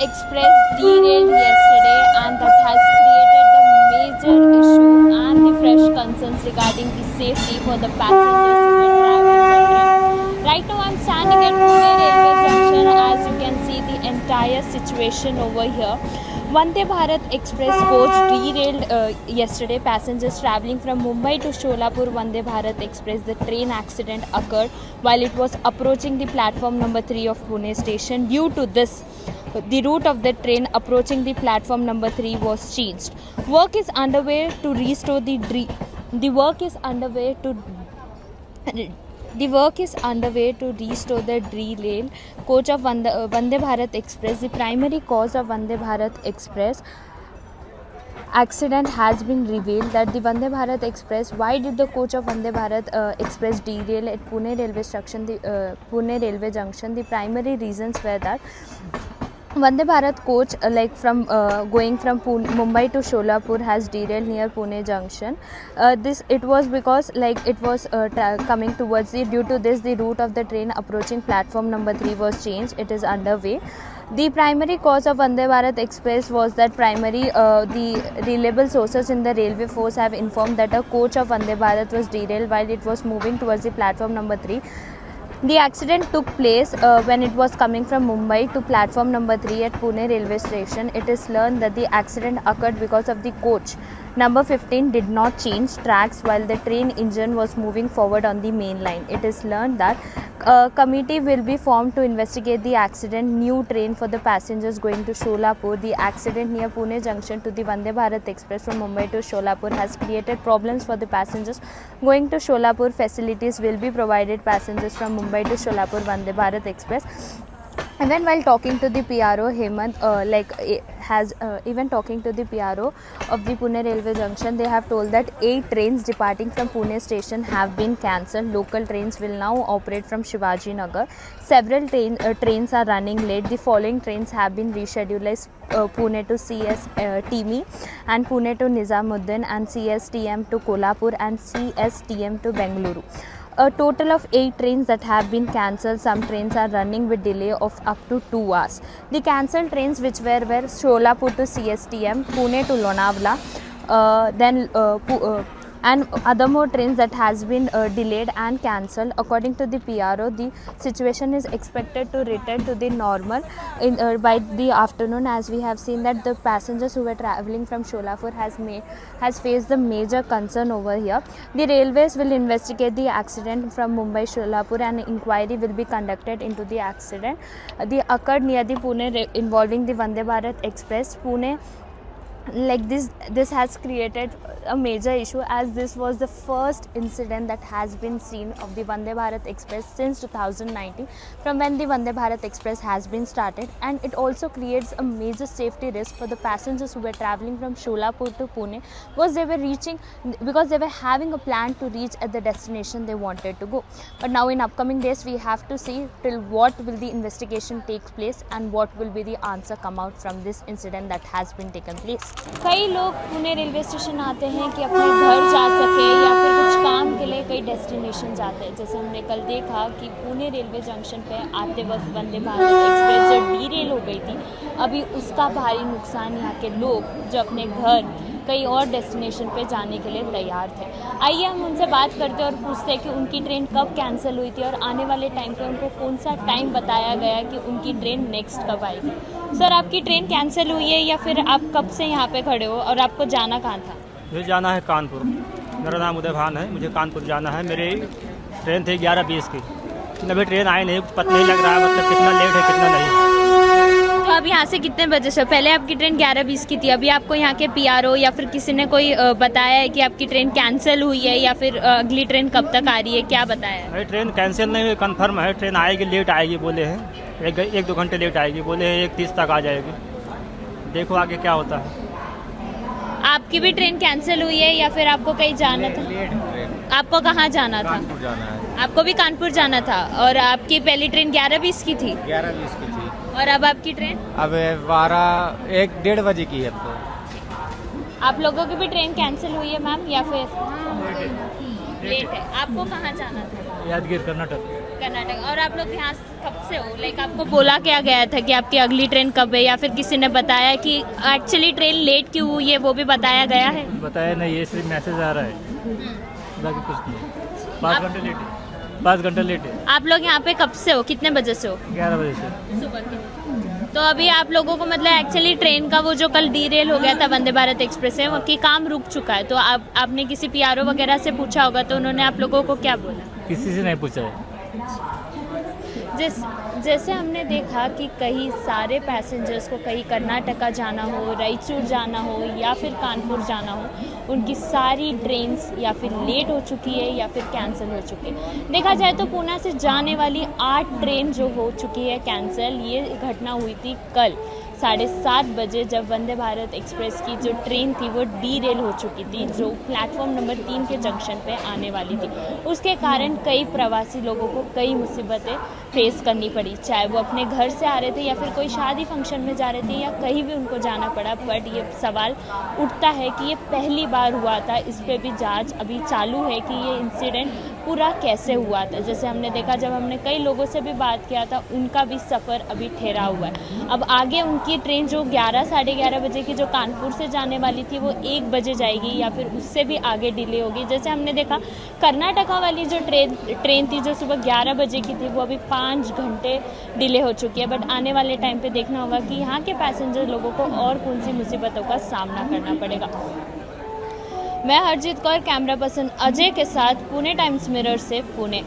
Express derailed yesterday, and that has created the major issue and the fresh concerns regarding the safety for the passengers who were traveling the train. Right now I'm standing at Pune railway junction. As you can see the entire situation over here. Vande Bharat Express coach derailed yesterday. Passengers travelling from Mumbai to Sholapur Vande Bharat Express. The train accident occurred while it was approaching the platform number 3 of Pune station. Due to this, the route of the train approaching the platform number 3 was changed. Work is underway to restore the work is underway to restore the derailed coach of Vande Bharat Express. The primary cause of Vande Bharat Express accident has been revealed that the Vande Bharat Express, why did the coach of Vande Bharat Express derail at Pune Pune railway junction? The primary reasons were that Vande Bharat coach from going from Mumbai to Sholapur has derailed near Pune junction. It was because it was coming towards due to this the route of the train approaching platform number 3 was changed. It is underway. The primary cause of Vande Bharat Express was that the reliable sources in the railway force have informed that a coach of Vande Bharat was derailed while it was moving towards the platform number 3. The accident took place when it was coming from Mumbai to platform number 3 at Pune railway station. It is learned that the accident occurred because of the coach number 15 did not change tracks while the train engine was moving forward on the main line. It is learned that a committee will be formed to investigate the accident. New train for the passengers going to Sholapur. The accident near Pune junction to the Vande Bharat Express from Mumbai to Sholapur has created problems for the passengers going to Sholapur. Facilities will be provided passengers from Mumbai to Sholapur Vande Bharat Express. And then while talking to the PRO, Hemant even talking to the PRO of the Pune railway junction, they have told that 8 trains departing from Pune station have been cancelled. Local trains will now operate from Shivaji Nagar. Several trains are running late. The following trains have been rescheduled as Pune to CSTM and Pune to Nizamuddin and CSTM to Kolhapur and CSTM to Bengaluru. A total of 8 trains that have been cancelled. Some trains are running with delay of up to 2 hours. The cancelled trains which were Sholapur to CSTM, Pune to Lonavala, and other more trains that has been delayed and cancelled. According to the PRO, the situation is expected to return to the normal by the afternoon, as we have seen that the passengers who were travelling from Sholapur has faced the major concern over here. The railways will investigate the accident from Mumbai Sholapur and inquiry will be conducted into the accident. The occurred near the Pune involving the Vande Bharat Express. Pune this has created a major issue, as this was the first incident that has been seen of the Vande Bharat Express since 2019, from when the Vande Bharat Express has been started, and it also creates a major safety risk for the passengers who were travelling from Sholapur to Pune, because they were having a plan to reach at the destination they wanted to go. But now in upcoming days we have to see till what will the investigation take place and what will be the answer come out from this incident that has been taken place. कई लोग Pune railway station आते हैं कि अपने घर जा सके या फिर कुछ काम के लिए कई डेस्टिनेशन जाते हैं। जैसे हमने कल देखा कि पुणे रेलवे जंक्शन पे आते वक्त वंदे भारत एक्सप्रेस जो डीरेल हो गई थी, अभी उसका भारी नुकसान यहाँ के लोग जो अपने घर कई और डेस्टिनेशन पे जाने के लिए तैयार थे। आइए हम उनसे बात करते हैं और पूछते हैं कि उनकी ट्रेन कब कैंसिल हुई थी और आने वाले टाइम पे उनको कौन सा टाइम बताया गया कि उनकी ट्रेन नेक्स्ट कब आएगी। सर, आपकी ट्रेन कैंसिल हुई है या फिर आप कब से यहाँ पे खड़े हो और आपको जाना कहाँ था? मुझे जाना है कानपुर। मेरा नाम उदय भान है, मुझे कानपुर जाना है। मेरी ट्रेन थी 11:20 की, अभी ट्रेन आई नहीं, कुछ पता नहीं लग रहा है मतलब कितना लेट है कितना नहीं। तो अब यहाँ से कितने बजे से? पहले आपकी ट्रेन 11:20 की थी, अभी आपको यहाँ के PRO या फिर किसी ने कोई बताया है कि आपकी ट्रेन कैंसिल हुई है या फिर अगली ट्रेन कब तक आ रही है, क्या बताया है? ट्रेन कैंसिल नहीं हुई, कन्फर्म है। ट्रेन आएगी, लेट आएगी बोले हैं, 1-2 घंटे लेट आएगी बोले हैं, 1:30 तक आ जाएगी। देखो आगे क्या होता है। आपकी भी ट्रेन कैंसिल हुई है या फिर आपको कहीं जाना था? आपको कहाँ जाना था? कानपुर जाना है। आपको भी कानपुर जाना था और आपकी पहली ट्रेन 11:20 की थी? 11:20 की थी। और अब आपकी ट्रेन? अब 1-1:30 बजे की है। अब तो आप लोगों की भी ट्रेन कैंसिल हुई है मैम या फिर लेट है? आपको कहाँ जाना था? यादगीर कर्नाटक। कर्नाटक। और आप लोग यहाँ कब से हो? लाइक आपको बोला क्या गया था कि आपकी अगली ट्रेन कब है, या फिर किसी ने बताया कि एक्चुअली ट्रेन लेट क्यों हुई है, वो भी बताया गया है? बताया नहीं, ये सिर्फ मैसेज आ रहा है, बाकी कुछ नहीं। 5 घंटे लेट है, 5 घंटे लेट है। आप लोग यहाँ पे कब से हो, कितने बजे से हो? 11 बजे से सुबह के। तो अभी आप लोगों को मतलब एक्चुअली ट्रेन का वो जो कल डीरेल हो गया था वंदे भारत एक्सप्रेस है, वो की काम रुक चुका है। तो आपने किसी पीआरओ वगैरह से पूछा होगा, तो उन्होंने आप लोगों को क्या बोला? किसी से नहीं पूछा है। जैसे हमने देखा कि कई सारे पैसेंजर्स को कहीं कर्नाटका जाना हो, रायचूर जाना हो या फिर कानपुर जाना हो, उनकी सारी ट्रेन्स या फिर लेट हो चुकी है या फिर कैंसिल हो चुकी है। देखा जाए तो पुणे से जाने वाली 8 ट्रेन जो हो चुकी है कैंसिल। ये घटना हुई थी कल 7:30 बजे, जब वंदे भारत एक्सप्रेस की जो ट्रेन थी वो डीरेल हो चुकी थी, जो प्लेटफॉर्म नंबर 3 के जंक्शन पे आने वाली थी। उसके कारण कई प्रवासी लोगों को कई मुसीबतें फेस करनी पड़ी, चाहे वो अपने घर से आ रहे थे या फिर कोई शादी फंक्शन में जा रहे थे या कहीं भी उनको जाना पड़ा। बट ये सवाल उठता है कि ये पहली बार हुआ था, इस पर भी जांच अभी चालू है कि ये इंसिडेंट पूरा कैसे हुआ था। जैसे हमने देखा, जब हमने कई लोगों से भी बात किया था, उनका भी सफ़र अभी ठहरा हुआ है। अब आगे उनकी ट्रेन जो 11 साढ़े 11 बजे की जो कानपुर से जाने वाली थी वो 1 बजे जाएगी या फिर उससे भी आगे डिले होगी। जैसे हमने देखा कर्नाटका वाली जो ट्रेन थी जो सुबह 11 बजे की थी, वो अभी 5 घंटे डिले हो चुकी है। बट आने वाले टाइम पे देखना होगा कि यहाँ के पैसेंजर लोगों को और कौन सी मुसीबतों का सामना करना पड़ेगा। मैं हरजीत कौर, कैमरा पर्सन अजय के साथ, पुणे टाइम्स मिरर से पुणे।